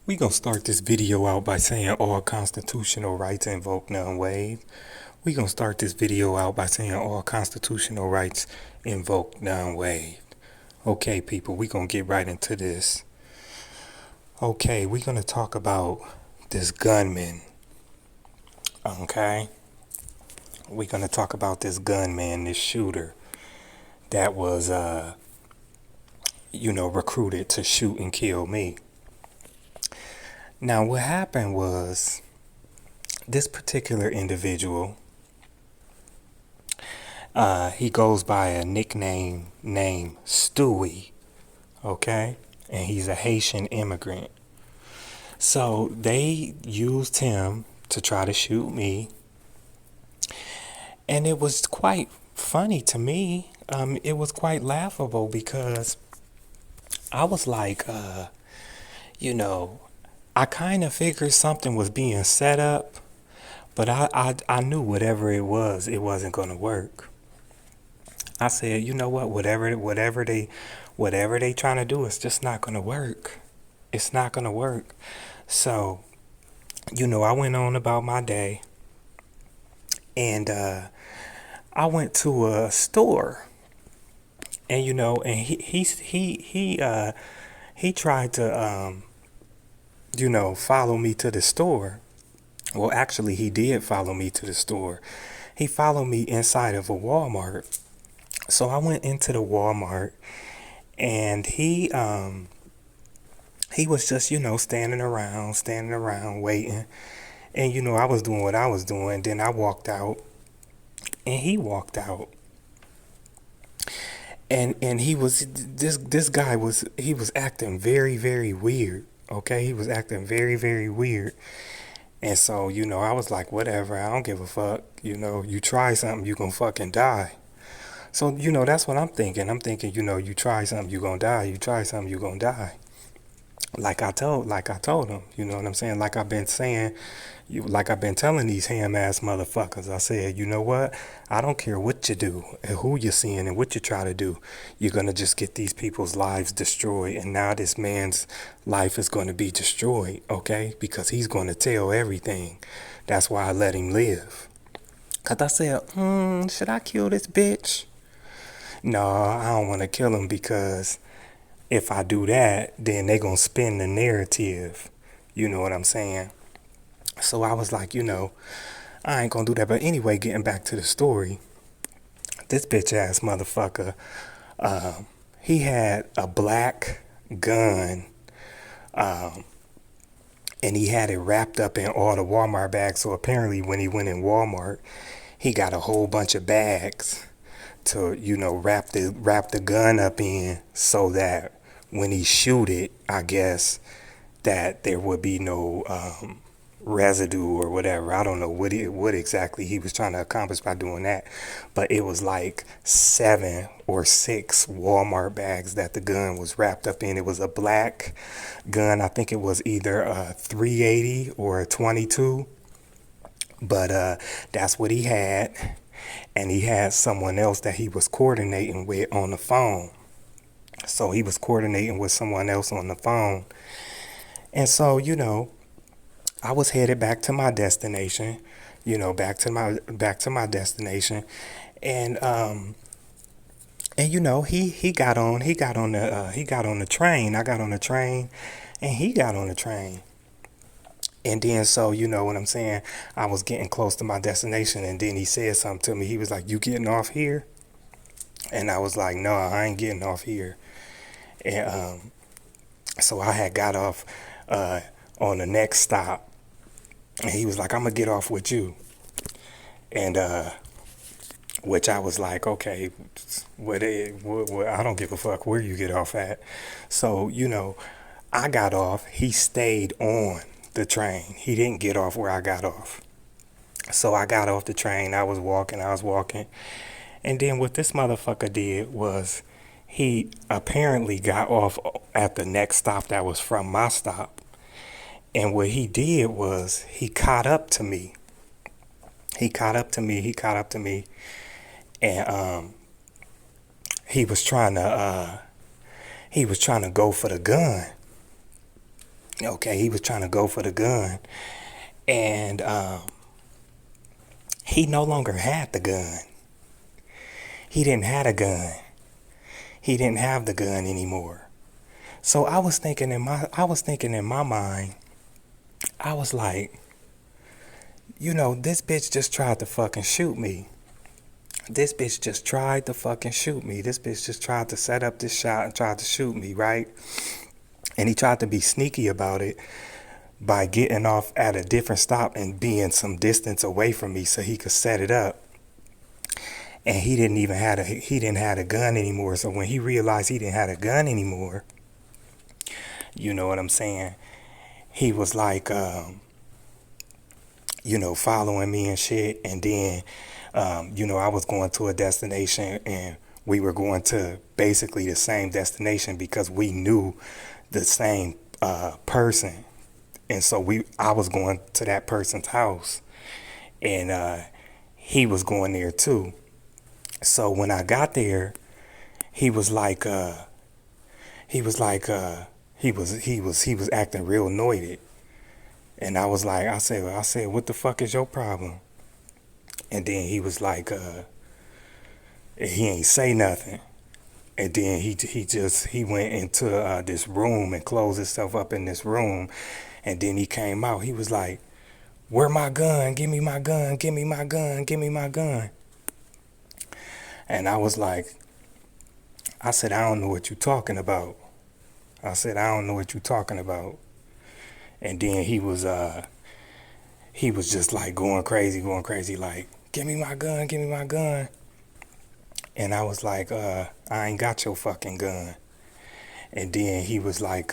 We gonna start this video out by saying all constitutional rights invoked, none waived. We gonna start this video out by saying all constitutional rights invoked, none waived. Okay, people, we gonna get right into this. Okay, we gonna talk about this gunman. Okay, we gonna talk about this gunman, this shooter that was, recruited to shoot and kill me. Now, what happened was this particular individual, he goes by a nickname named Stewie, okay? And he's a Haitian immigrant. So they used him to try to shoot me. And it was quite funny to me. It was quite laughable because I was like, I kind of figured something was being set up, but I knew whatever it wasn't going to work. I said, you know what, whatever they trying to do, it's just not going to work. It's not going to work. So, I went on about my day, and I went to a store, and and he tried to follow me to the store. Well, actually, he did follow me to the store. He followed me inside of a Walmart. So I went into the Walmart, and he was just, standing around waiting. And I was doing what I was doing. Then I walked out, and he walked out. And he was this guy was acting very, very weird. Okay, he was acting very, very weird. And so, I was like, whatever, I don't give a fuck. You try something, you gonna fucking die. So, that's what I'm thinking. I'm thinking, you try something, you gonna die. You try something, you gonna die. Like I told him, you know what I'm saying? Like I've been saying, like I've been telling these ham ass motherfuckers. I said, you know what? I don't care what you do and who you're seeing and what you try to do. You're gonna just get these people's lives destroyed. And now this man's life is gonna be destroyed, okay? Because he's gonna tell everything. That's why I let him live. Cause I said, should I kill this bitch? No, I don't want to kill him because if I do that, then they gonna spin the narrative. You know what I'm saying? So I was like, I ain't gonna do that. But anyway, getting back to the story, this bitch ass motherfucker, he had a black gun, and he had it wrapped up in all the Walmart bags. So apparently when he went in Walmart, he got a whole bunch of bags to, wrap the gun up in so that when he shoot it, I guess that there would be no residue or whatever. I don't know what exactly he was trying to accomplish by doing that, but it was like 7 or 6 Walmart bags that the gun was wrapped up in. It was a black gun. I think it was either a 380 or a 22, but that's what he had. And he had someone else that he was coordinating with on the phone. So he was coordinating with someone else on the phone. And so, I was headed back to my destination, back to my destination. And he got on the train. I got on the train and he got on the train. And then, so, you know what I'm saying? I was getting close to my destination, and then he said something to me. He was like, "You getting off here?" And I was like, "No, I ain't getting off here." And so I had got off on the next stop, and he was like, "I'm gonna get off with you." And which I was like, "Okay, I don't give a fuck where you get off at." So, I got off. He stayed on the train. He didn't get off where I got off. So I got off the train. I was walking. And then what this motherfucker did was he apparently got off at the next stop that was from my stop. And what he did was he caught up to me. And he was trying to go for the gun. Okay, he was trying to go for the gun, and he no longer had the gun. He didn't have a gun. He didn't have the gun anymore. So I was thinking in my mind, I was like, this bitch just tried to fucking shoot me. This bitch just tried to fucking shoot me. This bitch just tried to set up this shot and tried to shoot me, right? And he tried to be sneaky about it by getting off at a different stop and being some distance away from me so he could set it up. And he didn't have a gun anymore. So when he realized he didn't have a gun anymore, you know what I'm saying? He was like, following me and shit. And then, I was going to a destination and we were going to basically the same destination because we knew the same person. And so I was going to that person's house and he was going there too. So when I got there, he was acting real annoyed. And I said, what the fuck is your problem? And then he was like, he ain't say nothing. And then he went into this room and closed himself up in this room. And then he came out. He was like, where my gun? Give me my gun. Give me my gun. Give me my gun. And I was like, I said, I don't know what you're talking about. I said, I don't know what you're talking about. And then he was just like going crazy, like, give me my gun, give me my gun. And I was like, I ain't got your fucking gun. And then he was like,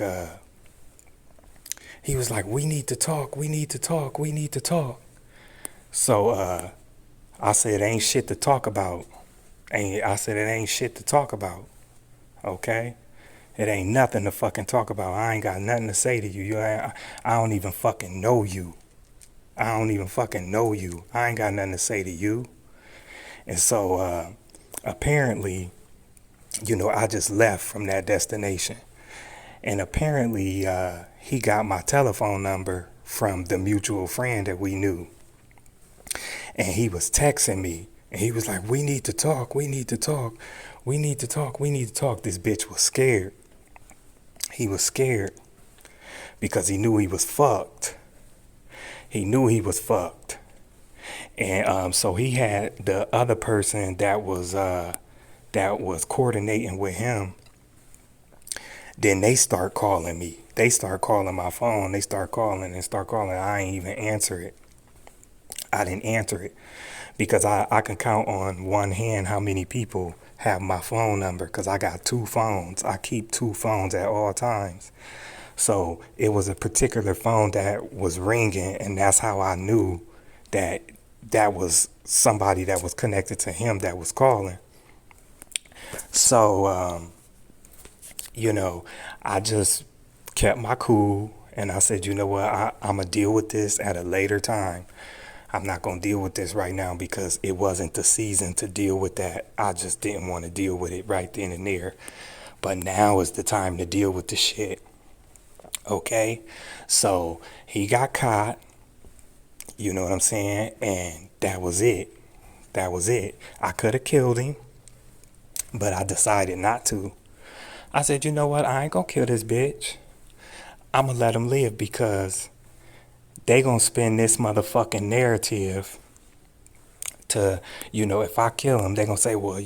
we need to talk, we need to talk, we need to talk. So I said, ain't shit to talk about. I said, it ain't shit to talk about. Okay? It ain't nothing to fucking talk about. I ain't got nothing to say to you. I don't even fucking know you. I don't even fucking know you. I ain't got nothing to say to you. And so apparently, I just left from that destination. And apparently he got my telephone number from the mutual friend that we knew. And he was texting me. And he was like, we need to talk. We need to talk. We need to talk. We need to talk. This bitch was scared. He was scared because he knew he was fucked. He knew he was fucked. And so he had the other person that was coordinating with him. Then they start calling me. They start calling my phone. They start calling. I ain't even answer it. I didn't answer it because I can count on one hand how many people have my phone number because I got two phones. I keep two phones at all times. So it was a particular phone that was ringing, and that's how I knew that was somebody that was connected to him that was calling. So, I just kept my cool, and I said, you know what, I'm going to deal with this at a later time. I'm not going to deal with this right now because it wasn't the season to deal with that. I just didn't want to deal with it right then and there. But now is the time to deal with the shit. Okay? So he got caught. You know what I'm saying? And that was it. That was it. I could have killed him, but I decided not to. I said, you know what? I ain't going to kill this bitch. I'm going to let him live because they gonna spin this motherfucking narrative to, if I kill him, they gonna say, well,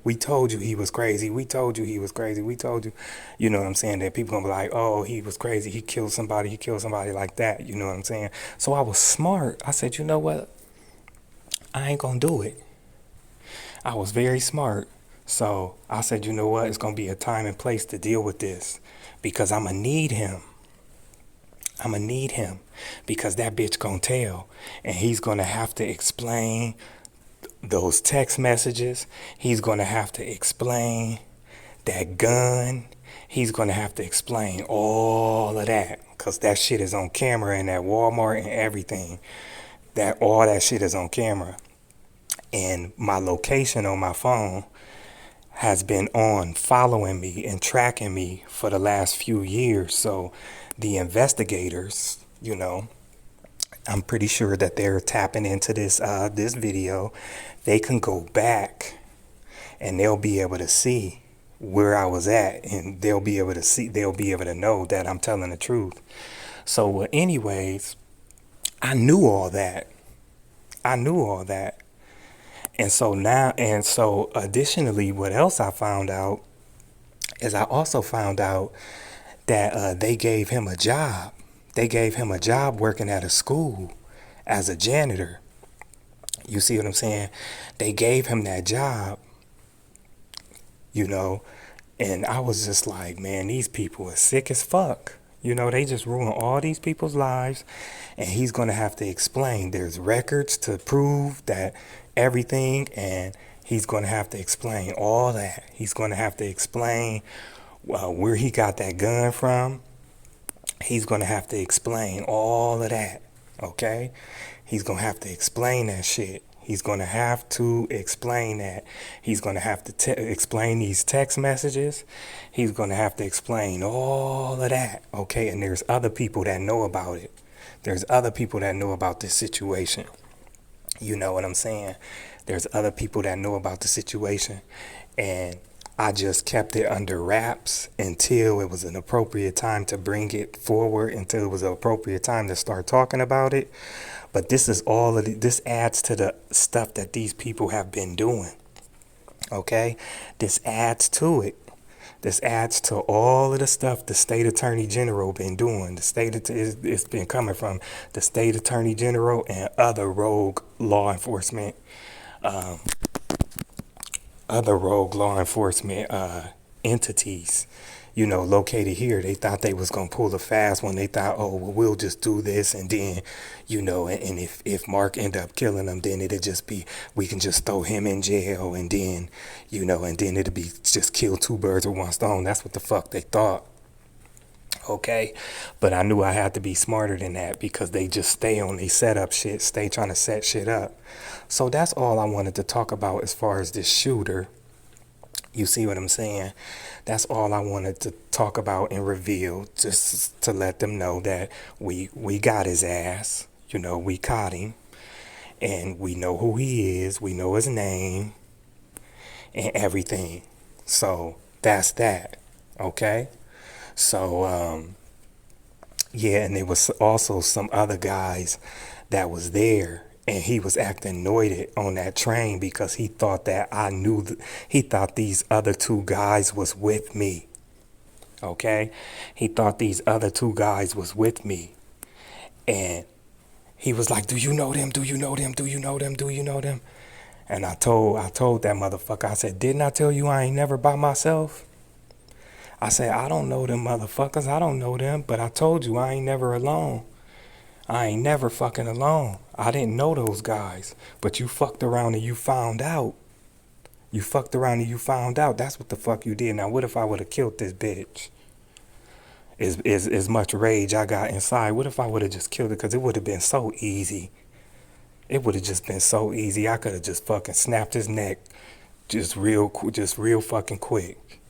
we told you he was crazy. We told you he was crazy. We told you, you know what I'm saying? That people gonna be like, oh, he was crazy. He killed somebody like that. You know what I'm saying? So I was smart. I said, you know what? I ain't gonna do it. I was very smart. So I said, you know what? It's gonna be a time and place to deal with this because I'm gonna need him. I'm gonna need him because that bitch gonna tell, and he's gonna have to explain those text messages. He's gonna have to explain that gun. He's gonna have to explain all of that because that shit is on camera in that Walmart and everything. All that shit is on camera, and my location on my phone has been on following me and tracking me for the last few years. So the investigators, I'm pretty sure that they're tapping into this video. They can go back and they'll be able to see where I was at, and they'll be able to know that I'm telling the truth. So anyways, I knew all that. And so additionally, what else I found out is I also found out that they gave him a job. They gave him a job working at a school as a janitor. You see what I'm saying? They gave him that job, and I was just like, man, these people are sick as fuck. They just ruin all these people's lives, and he's going to have to explain. There's records to prove that everything, and he's going to have to explain all that. He's going to have to explain where he got that gun from. He's going to have to explain all of that, okay? He's going to have to explain that shit. He's going to have to explain that. He's going to have to explain these text messages. He's going to have to explain all of that, okay? And there's other people that know about it. There's other people that know about this situation. You know what I'm saying? There's other people that know about the situation. And I just kept it under wraps until it was an appropriate time to bring it forward, until it was an appropriate time to start talking about it. But this is this adds to the stuff that these people have been doing. Okay? This adds to it. This adds to all of the stuff the state attorney general been doing. It's been coming from the state attorney general and other rogue law enforcement entities, located here. They thought they was gonna pull a fast one. They thought, oh, well, we'll just do this, and then, and if Mark end up killing him, then it'll just be, we can just throw him in jail, and then, and then it'll be just kill two birds with one stone. That's what the fuck they thought. Okay, but I knew I had to be smarter than that, because they just stay on, they set up shit, stay trying to set shit up. So that's all I wanted to talk about as far as this shooter. You see what I'm saying? That's all I wanted to talk about and reveal, just to let them know that we got his ass. We caught him, and we know who he is. We know his name and everything. So that's that. Okay? So, yeah, and there was also some other guys that was there, and he was acting annoyed on that train because he thought that he thought these other two guys was with me. Okay? He thought these other two guys was with me. And he was like, do you know them? Do you know them? Do you know them? Do you know them? And I told that motherfucker, I said, didn't I tell you I ain't never by myself? I said, I don't know them motherfuckers. I don't know them, but I told you I ain't never alone. I ain't never fucking alone. I didn't know those guys, but you fucked around and you found out. You fucked around and you found out. That's what the fuck you did. Now, what if I would have killed this bitch? As much rage I got inside, what if I would have just killed it? Because it would have been so easy. It would have just been so easy. I could have just fucking snapped his neck just real fucking quick.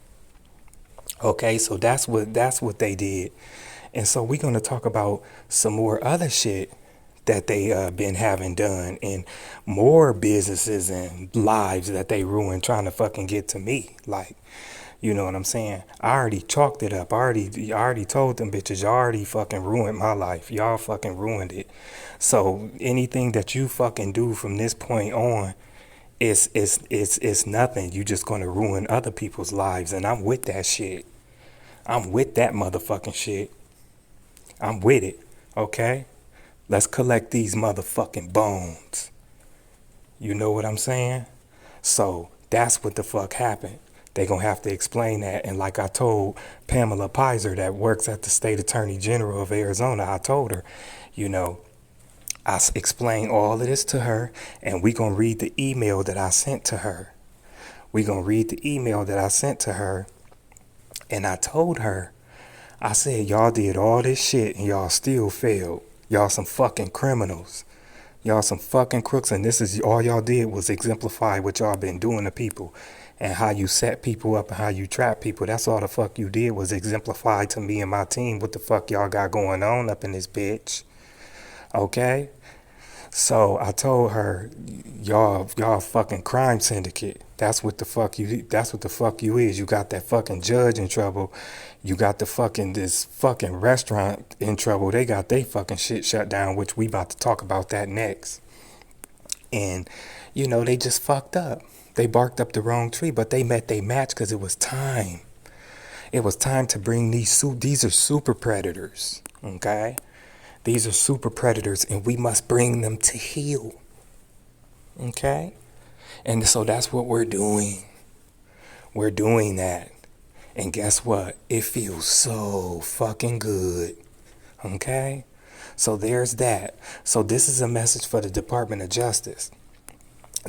Okay, so that's what they did. And so we're going to talk about some more other shit that they been having done, and more businesses and lives that they ruined trying to fucking get to me. Like, you know what I'm saying? I already chalked it up. I already told them bitches, y'all already fucking ruined my life. Y'all fucking ruined it. So anything that you fucking do from this point on, it's nothing. You just going to ruin other people's lives. And I'm with that shit. I'm with that motherfucking shit. I'm with it, okay? Let's collect these motherfucking bones. You know what I'm saying? So that's what the fuck happened. They gonna have to explain that. And like I told Pamela Pizer, that works at the State Attorney General of Arizona, I told her, I explained all of this to her, and we gonna read the email that I sent to her. And I told her, I said, y'all did all this shit and y'all still failed. Y'all some fucking criminals. Y'all some fucking crooks, and this is all y'all did was exemplify what y'all been doing to people. and how you set people up and how you trap people. That's all the fuck you did was exemplify to me and my team what the fuck y'all got going on up in this bitch. Okay? So I told her, y'all fucking crime syndicate. That's what the fuck you is. You got that fucking judge in trouble. You got this fucking restaurant in trouble. They got they fucking shit shut down, which we about to talk about that next. And they just fucked up. They barked up the wrong tree, but they met their match because it was time. It was time to bring these are super predators, okay? These are super predators, and we must bring them to heel, okay? And so that's what we're doing. We're doing that. And guess what? It feels so fucking good, okay? So there's that. So this is a message for the Department of Justice.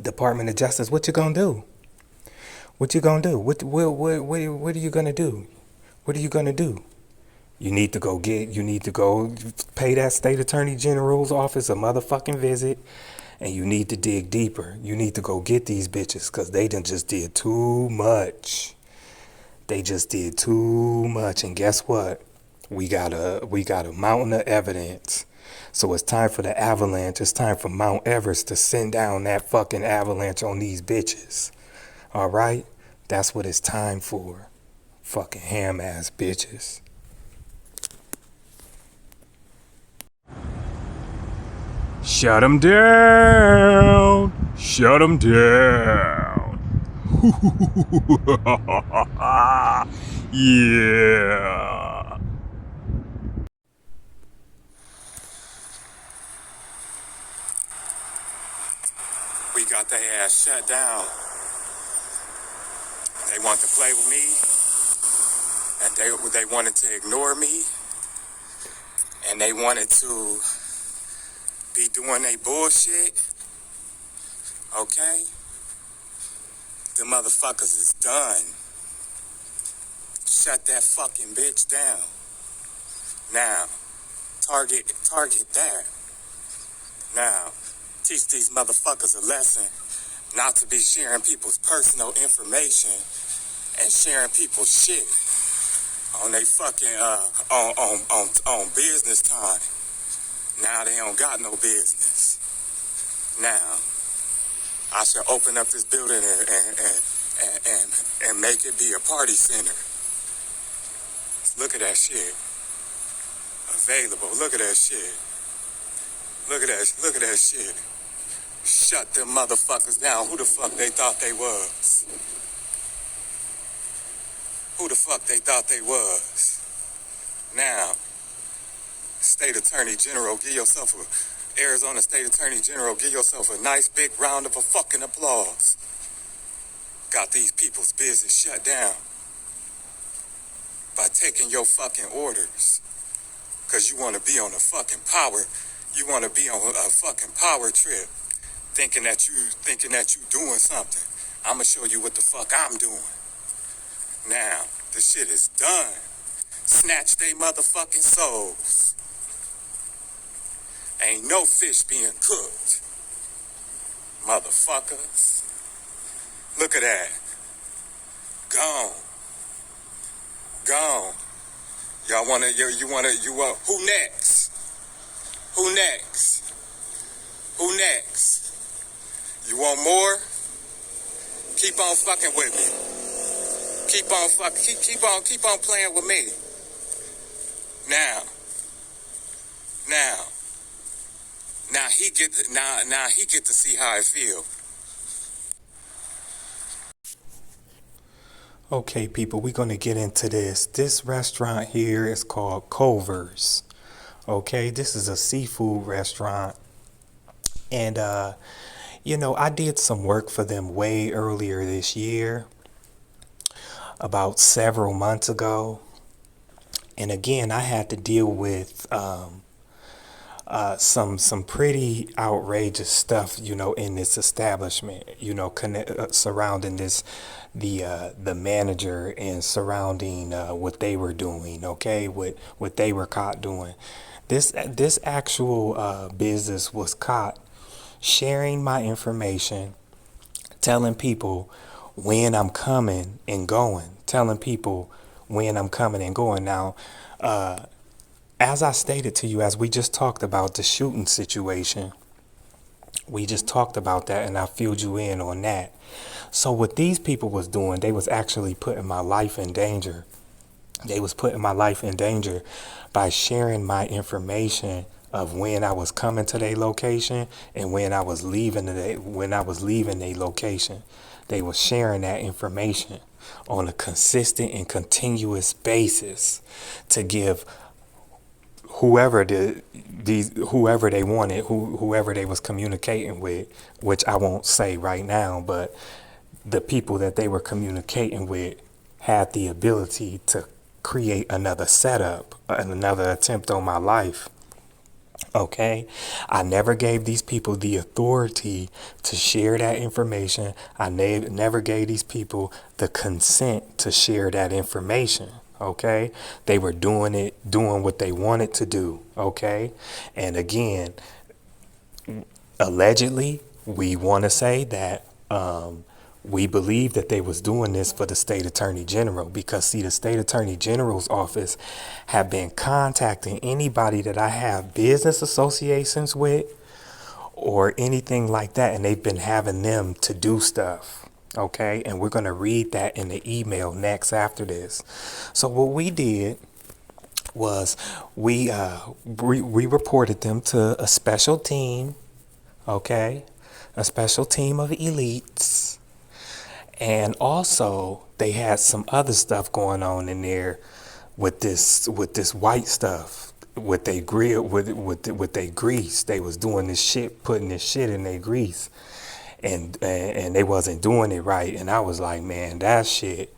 Department of Justice, what you gonna do? What you gonna do? What are you gonna do? What are you gonna do? You need to go pay that state attorney general's office a motherfucking visit, and you need to dig deeper. You need to go get these bitches, cause they done just did too much. They just did too much, and guess what? We got a mountain of evidence. So it's time for the avalanche. It's time for Mount Everest to send down that fucking avalanche on these bitches. All right? That's what it's time for. Fucking ham ass bitches. Shut them down. Shut them down. Yeah. We got their ass shut down. They want to play with me, and they wanted to ignore me, and they wanted to be doing their bullshit. Okay? The motherfuckers is done. Shut that fucking bitch down. Now, target that. Now, teach these motherfuckers a lesson not to be sharing people's personal information and sharing people's shit on they fucking on business time. Now they don't got no business. Now I should open up this building and make it be a party center. Look at that shit. Available. Look at that shit. Look at that shit. Shut them motherfuckers down. Who the fuck they thought they was? Who the fuck they thought they was? Now, State Attorney General, Arizona State Attorney General, give yourself a nice big round of a fucking applause. Got these people's business shut down by taking your fucking orders. Cause you want to be on a fucking power. You want to be on a fucking power trip. Thinking that you doing something. I'ma show you what the fuck I'm doing. Now, the shit is done. Snatch they motherfucking souls. Ain't no fish being cooked. Motherfuckers. Look at that. Gone. Gone. Y'all who next? Who next? Who next? You want more? Keep on fucking with me. Keep on playing with me. Now he get to see how I feel. Okay, people, we're gonna get into this. This restaurant here is called Culver's. Okay, this is a seafood restaurant, and I did some work for them way earlier this year, about several months ago. And again, I had to deal with some pretty outrageous stuff, in this establishment, surrounding the manager and surrounding what they were doing, okay, what they were caught doing. This actual business was caught sharing my information, telling people when I'm coming and going, telling people when I'm coming and going. Now, as I stated to you, as we just talked about the shooting situation, we just talked about that and I filled you in on that. So what these people was doing, they was actually putting my life in danger. They was putting my life in danger by sharing my information of when I was coming to their location and when I was leaving their location. They was sharing that information on a consistent and continuous basis to give whoever they wanted, whoever they was communicating with, which I won't say right now, but the people that they were communicating with had the ability to create another setup and another attempt on my life. Okay, I never gave these people the authority to share that information. I never gave these people the consent to share that information. Okay, they were doing what they wanted to do. Okay, and again, allegedly, we want to say that we believe that they was doing this for the state attorney general, because see, the state attorney general's office have been contacting anybody that I have business associations with or anything like that, and they've been having them to do stuff. Okay, and we're going to read that in the email next after this. So what we did was we reported them to a special team. Okay, a special team of elites. And also, they had some other stuff going on in there with this white stuff. With they grill with they grease. They was doing this shit, putting this shit in their grease, and they wasn't doing it right. And I was like, man, that shit.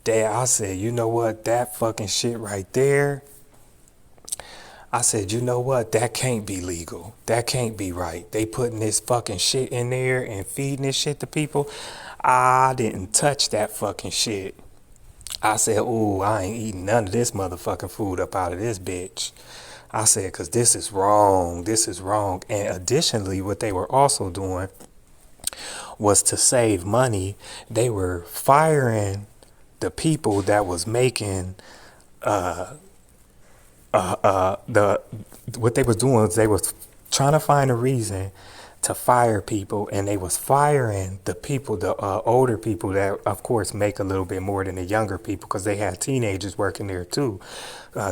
I said, you know what, that fucking shit right there. I said, you know what? That can't be legal. That can't be right. They putting this fucking shit in there and feeding this shit to people. I didn't touch that fucking shit. I said, ooh, I ain't eating none of this motherfucking food up out of this bitch. I said, because this is wrong. This is wrong. And additionally, what they were also doing was to save money. They were firing the people that was making the what they was doing was they was trying to find a reason to fire people, and they was firing the people, the older people that of course make a little bit more than the younger people, because they had teenagers working there too,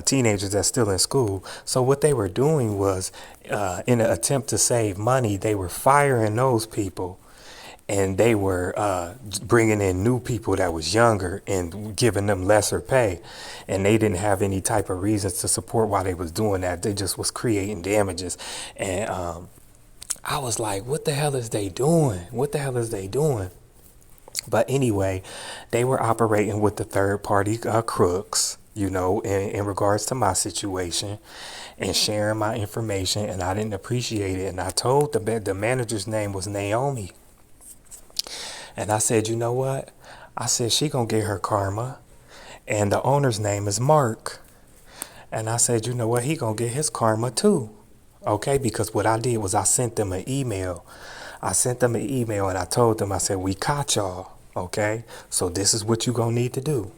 teenagers that's still in school. So what they were doing was, in an attempt to save money, they were firing those people, and they were bringing in new people that was younger and giving them lesser pay, and they didn't have any type of reasons to support why they was doing that. They just was creating damages. And I was like, what the hell is they doing? What the hell is they doing? But anyway, they were operating with the third party crooks, you know, in regards to my situation, and sharing my information, and I didn't appreciate it. And I told the manager's name was Naomi. And I said, you know what? I said, she gonna get her karma. And the owner's name is Mark. And I said, you know what? He gonna get his karma too. Okay, because what I did was I sent them an email. I sent them an email and I told them, I said, we caught y'all. Okay, so this is what you gonna need to do.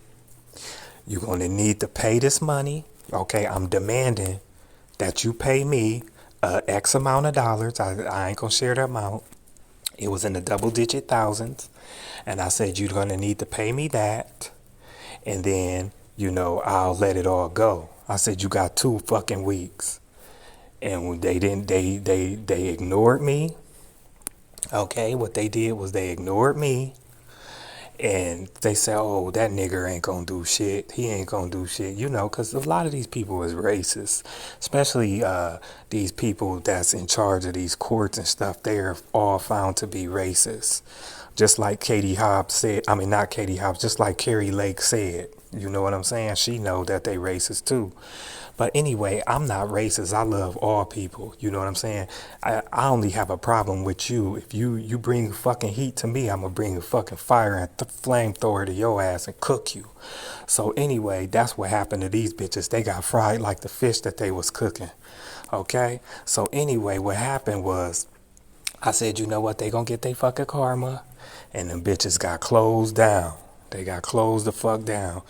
You're gonna need to pay this money. Okay, I'm demanding that you pay me X amount of dollars. I ain't gonna share the amount. It was in the double-digit thousands. And I said, you're going to need to pay me that. And then, you know, I'll let it all go. I said, you got 2 fucking weeks. And when they didn't, they ignored me. Okay, what they did was they ignored me. And they said, oh, that nigger ain't gonna do shit. He ain't gonna do shit. You know, because a lot of these people is racist. Especially these people that's in charge of these courts and stuff. They're all found to be racist. Just like Katie Hobbs said. I mean, not Katie Hobbs. Just like Carrie Lake said. You know what I'm saying? She know that they racist too. But anyway, I'm not racist. I love all people. You know what I'm saying? I only have a problem with you. If you bring fucking heat to me, I'm going to bring a fucking fire and flamethrower to your ass and cook you. So anyway, that's what happened to these bitches. They got fried like the fish that they was cooking. Okay? So anyway, what happened was I said, you know what? They gonna get their fucking karma. And them bitches got closed down. They got closed the fuck down.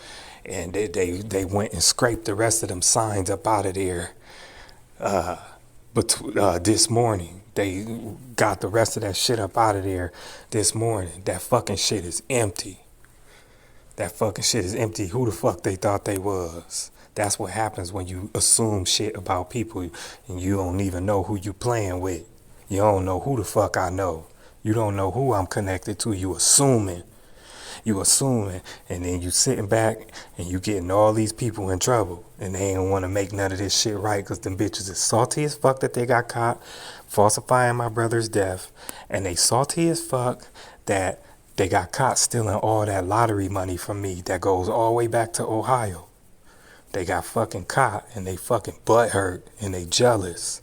And they went and scraped the rest of them signs up out of there. But this morning, they got the rest of that shit up out of there this morning. That fucking shit is empty. That fucking shit is empty. Who the fuck they thought they was? That's what happens when you assume shit about people and you don't even know who you playing with. You don't know who the fuck I know. You don't know who I'm connected to. You assuming. You assuming. And then you sitting back and you getting all these people in trouble. And they ain't want to make none of this shit right because them bitches is salty as fuck that they got caught falsifying my brother's death. And they salty as fuck that they got caught stealing all that lottery money from me that goes all the way back to Ohio. They got fucking caught and they fucking butthurt and they jealous.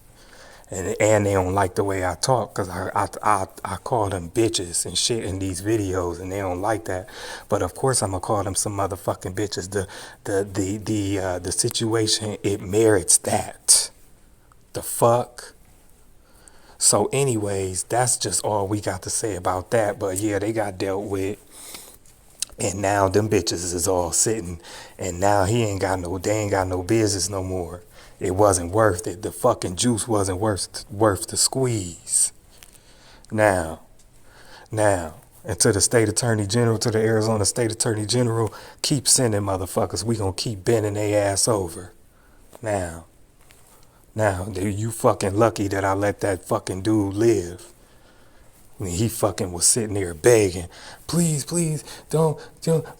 And they don't like the way I talk because I call them bitches and shit in these videos and they don't like that. But of course I'm gonna call them some motherfucking bitches. The situation, it merits that. The fuck? So anyways, that's just all we got to say about that. But yeah, they got dealt with. And now them bitches is all sitting. And now they ain't got no business no more. It wasn't worth it. The fucking juice wasn't worth the squeeze. Now, and to the state attorney general, to the Arizona state attorney general, keep sending motherfuckers. We gonna keep bending their ass over. Now, you fucking lucky that I let that fucking dude live. I mean, he fucking was sitting there begging, please, don't,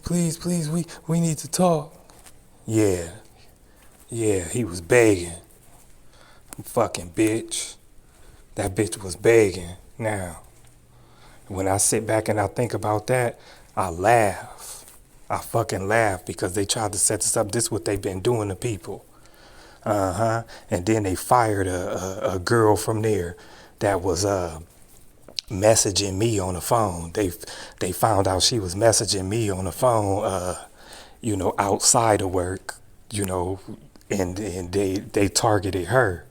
please, we need to talk. Yeah, he was begging. Fucking bitch. That bitch was begging. Now, when I sit back and I think about that, I laugh. I fucking laugh because they tried to set this up. This is what they've been doing to people. And then they fired a girl from there that was messaging me on the phone. They found out she was messaging me on the phone, outside of work, and they targeted her.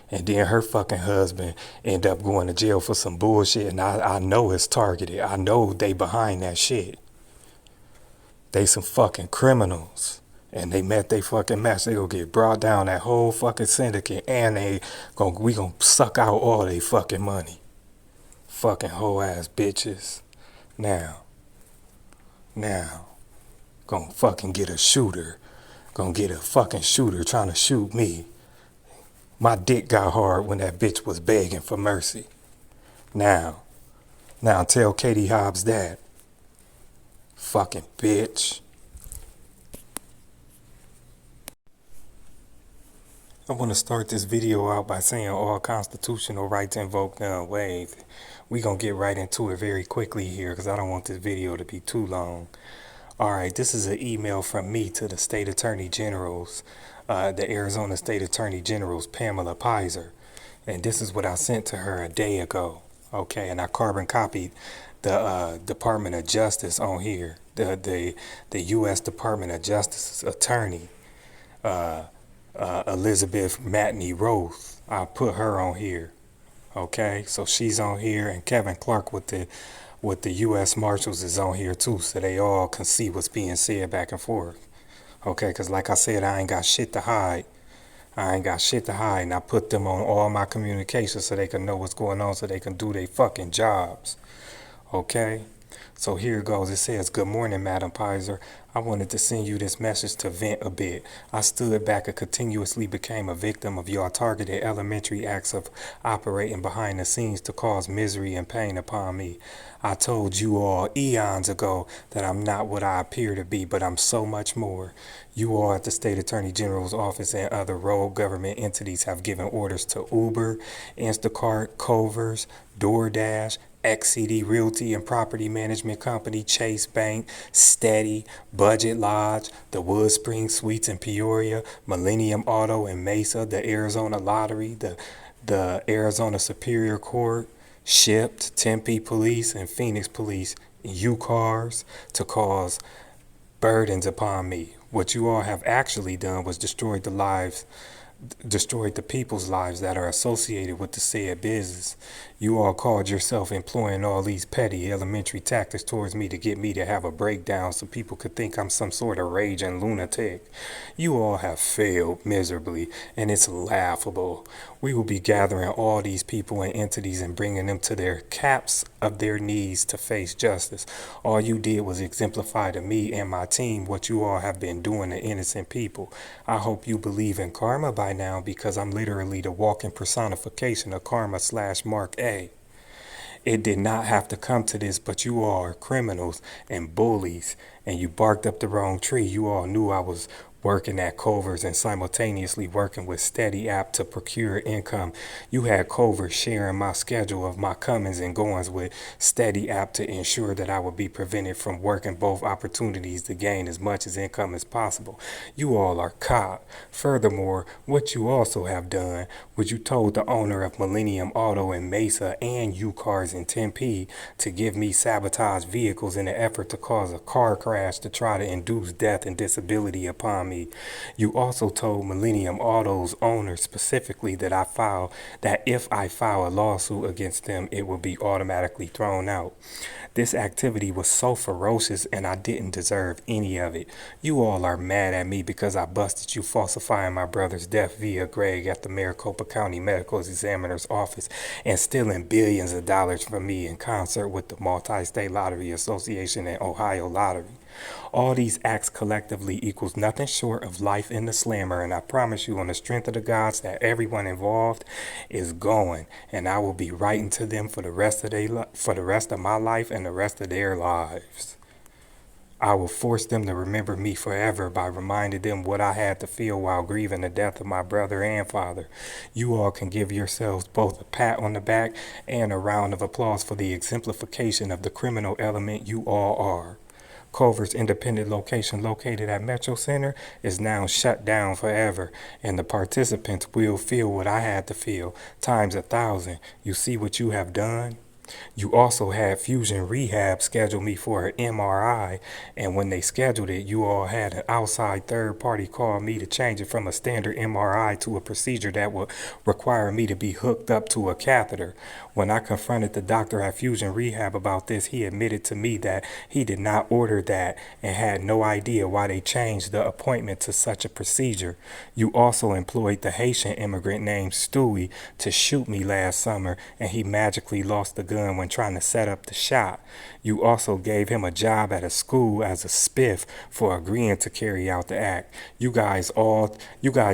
And then her fucking husband ended up going to jail for some bullshit. And I know it's targeted. I know they behind that shit. They some fucking criminals. And they met they fucking match. They gonna get brought down, that whole fucking syndicate. And we gonna suck out all they fucking money. Fucking whole ass bitches. Now. Gonna fucking get a shooter. Gonna get a fucking shooter trying to shoot me. My dick got hard when that bitch was begging for mercy. Now tell Katie Hobbs that. Fucking bitch. I want to start this video out by saying all constitutional rights invoked and waived. We gonna get right into it very quickly here because I don't want this video to be too long. Alright, this is an email from me to the state attorney generals, the Arizona State Attorney General's Pamela Pizer. And this is what I sent to her a day ago. Okay, and I carbon copied the Department of Justice on here. The U.S. Department of Justice attorney, Elizabeth Matney Roth. I put her on here. Okay, so she's on here, and Kevin Clark with the U.S. Marshals is on here too, so they all can see what's being said back and forth. Okay, because like I said, I ain't got shit to hide. And I put them on all my communications so they can know what's going on, so they can do their fucking jobs. Okay? So here it goes. It says, "Good morning, Madam Pizer. I wanted to send you this message to vent a bit. I stood back and continuously became a victim of your targeted elementary acts of operating behind the scenes to cause misery and pain upon me. I told you all eons ago that I'm not what I appear to be, but I'm so much more. You all at the State Attorney General's office and other rogue government entities have given orders to Uber, Instacart, Culver's, DoorDash, XCD Realty and Property Management Company, Chase Bank, Steady, Budget Lodge, the Wood Spring Suites in Peoria, Millennium Auto in Mesa, the Arizona Lottery, the Arizona Superior Court, Shipped, Tempe Police, and Phoenix Police, U-Cars to cause burdens upon me. What you all have actually done was destroyed the lives destroyed the people's lives that are associated with the said business. You all called yourself employing all these petty elementary tactics towards me to get me to have a breakdown so people could think I'm some sort of raging lunatic. You all have failed miserably, and it's laughable. We will be gathering all these people and entities and bringing them to their caps of their knees to face justice. All you did was exemplify to me and my team what you all have been doing to innocent people. I hope you believe in karma by now because I'm literally the walking personification of karma slash Mark A. It did not have to come to this, but you all are criminals and bullies, and you barked up the wrong tree. You all knew I was working at Culver's and simultaneously working with Steady app to procure income. You had Culver sharing my schedule of my comings and goings with Steady app to ensure that I would be prevented from working both opportunities to gain as much as income as possible. You all are caught. Furthermore, what you also have done was you told the owner of Millennium Auto in Mesa and U-Cars in Tempe to give me sabotage vehicles in an effort to cause a car crash to try to induce death and disability upon me. You also told Millennium Auto's owner specifically that if I file a lawsuit against them, it will be automatically thrown out. This activity was so ferocious and I didn't deserve any of it. You all are mad at me because I busted you falsifying my brother's death via Greg at the Maricopa County Medical Examiner's office and stealing billions of dollars from me in concert with the Multi-State Lottery Association and Ohio Lottery. All these acts collectively equals nothing short of life in the slammer, and I promise you on the strength of the gods that everyone involved is going, and I will be writing to them for the rest of my life and the rest of their lives. I will force them to remember me forever by reminding them what I had to feel while grieving the death of my brother and father. You all can give yourselves both a pat on the back and a round of applause for the exemplification of the criminal element you all are. Culver's independent location located at Metro Center is now shut down forever, and the participants will feel what I had to feel, times 1,000. You see what you have done? You also had Fusion Rehab schedule me for an MRI, and when they scheduled it, you all had an outside third party call me to change it from a standard MRI to a procedure that would require me to be hooked up to a catheter. When I confronted the doctor at Fusion Rehab about this, he admitted to me that he did not order that and had no idea why they changed the appointment to such a procedure. You also employed the Haitian immigrant named Stewie to shoot me last summer, and he magically lost the gun when trying to set up the shot. You also gave him a job at a school as a spiff for agreeing to carry out the act. You guys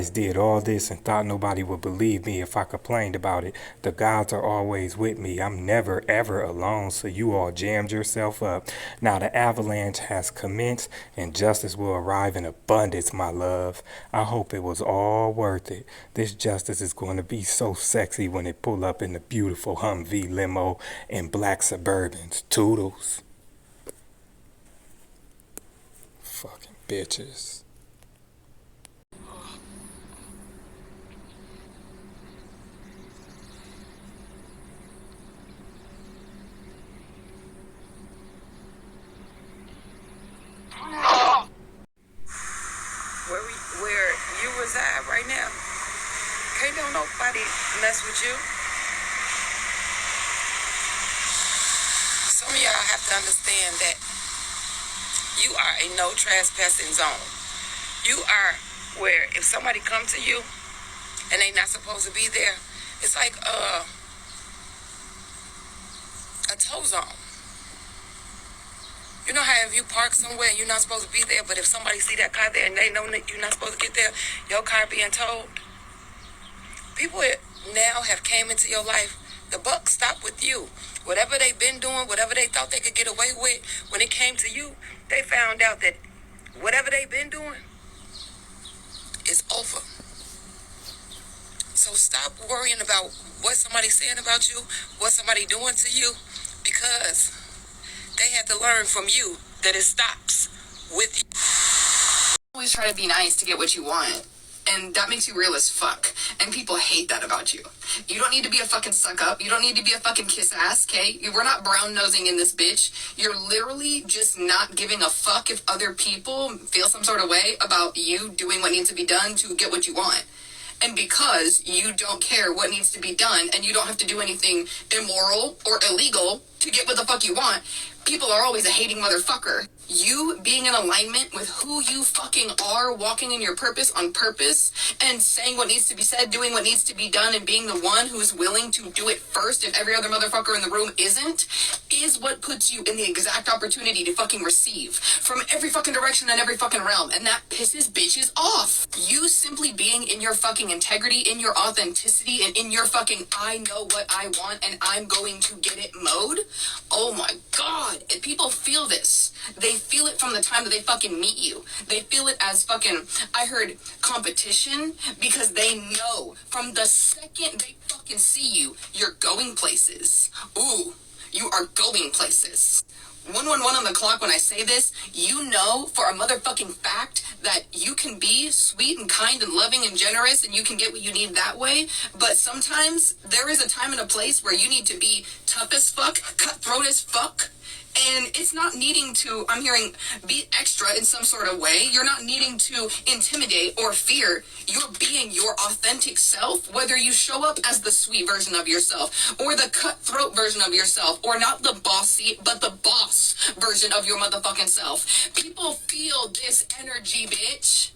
did all this and thought nobody would believe me if I complained about it. The gods are always with me. I'm never ever alone, so you all jammed yourself up. Now the avalanche has commenced and justice will arrive in abundance, my love. I hope it was all worth it. This justice is going to be so sexy when it pull up in the beautiful Humvee limo and black Suburbans. Toodles. Fucking bitches. Where you reside right now, can't don't nobody mess with you. Some of y'all have to understand that you are a no trespassing zone. You are where if somebody come to you and they not supposed to be there, it's like a tow zone. You know how if you park somewhere and you're not supposed to be there, but if somebody see that car there and they know that you're not supposed to get there, your car being towed. People now have came into your life. The buck stopped with you. Whatever they've been doing, whatever they thought they could get away with, when it came to you, they found out that whatever they've been doing is over. So stop worrying about what somebody's saying about you, what somebody doing to you, because they had to learn from you that it stops with you. Always try to be nice to get what you want. And that makes you real as fuck. And people hate that about you. You don't need to be a fucking suck up. You don't need to be a fucking kiss ass, okay? We're not brown nosing in this bitch. You're literally just not giving a fuck if other people feel some sort of way about you doing what needs to be done to get what you want. And because you don't care what needs to be done and you don't have to do anything immoral or illegal to get what the fuck you want, people are always a hating motherfucker. You being in alignment with who you fucking are, walking in your purpose on purpose, and saying what needs to be said, doing what needs to be done, and being the one who's willing to do it first if every other motherfucker in the room isn't, is what puts you in the exact opportunity to fucking receive from every fucking direction and every fucking realm. And that pisses bitches off. You simply being in your fucking integrity, in your authenticity, and in your fucking I know what I want and I'm going to get it mode. Oh my God. And people feel this. They feel it from the time that they fucking meet you. They feel it as fucking, I heard, competition, because they know from the second they fucking see you, you're going places. Ooh, you are going places. 111 on the clock when I say this, you know for a motherfucking fact that you can be sweet and kind and loving and generous and you can get what you need that way, but sometimes there is a time and a place where you need to be tough as fuck, cutthroat as fuck. And it's not needing to, I'm hearing, be extra in some sort of way. You're not needing to intimidate or fear. You're being your authentic self, whether you show up as the sweet version of yourself or the cutthroat version of yourself, or not the bossy, but the boss version of your motherfucking self. People feel this energy, bitch.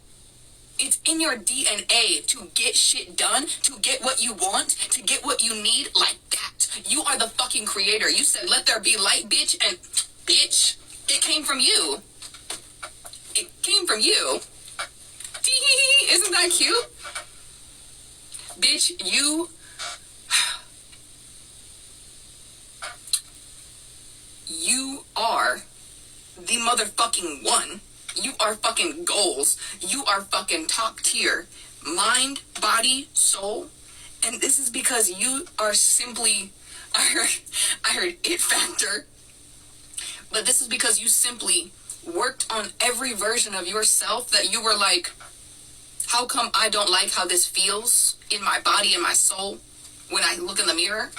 It's in your DNA to get shit done, to get what you want, to get what you need like that. You are the fucking creator. You said, let there be light, bitch, and bitch, it came from you. It came from you. Tee-hee-hee, isn't that cute? Bitch, you are the motherfucking one. You are fucking goals. You are fucking top tier. Mind, body, soul. And this is because you are simply, I heard it factor. But this is because you simply worked on every version of yourself that you were like, how come I don't like how this feels in my body and my soul when I look in the mirror?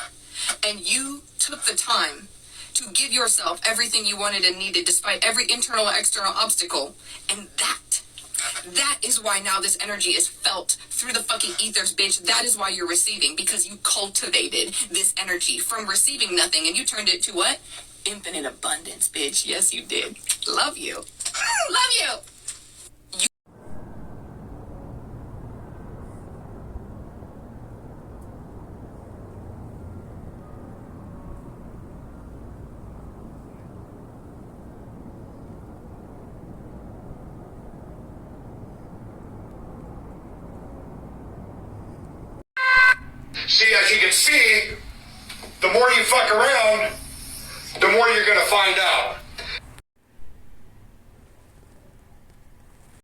And you took the time to give yourself everything you wanted and needed despite every internal and external obstacle. And that is why now this energy is felt through the fucking ethers, bitch. That is why you're receiving, because you cultivated this energy from receiving nothing and you turned it to what? Infinite abundance, bitch. Yes, you did. Love you. Love you. See, as you can see, the more you fuck around, the more you're going to find out.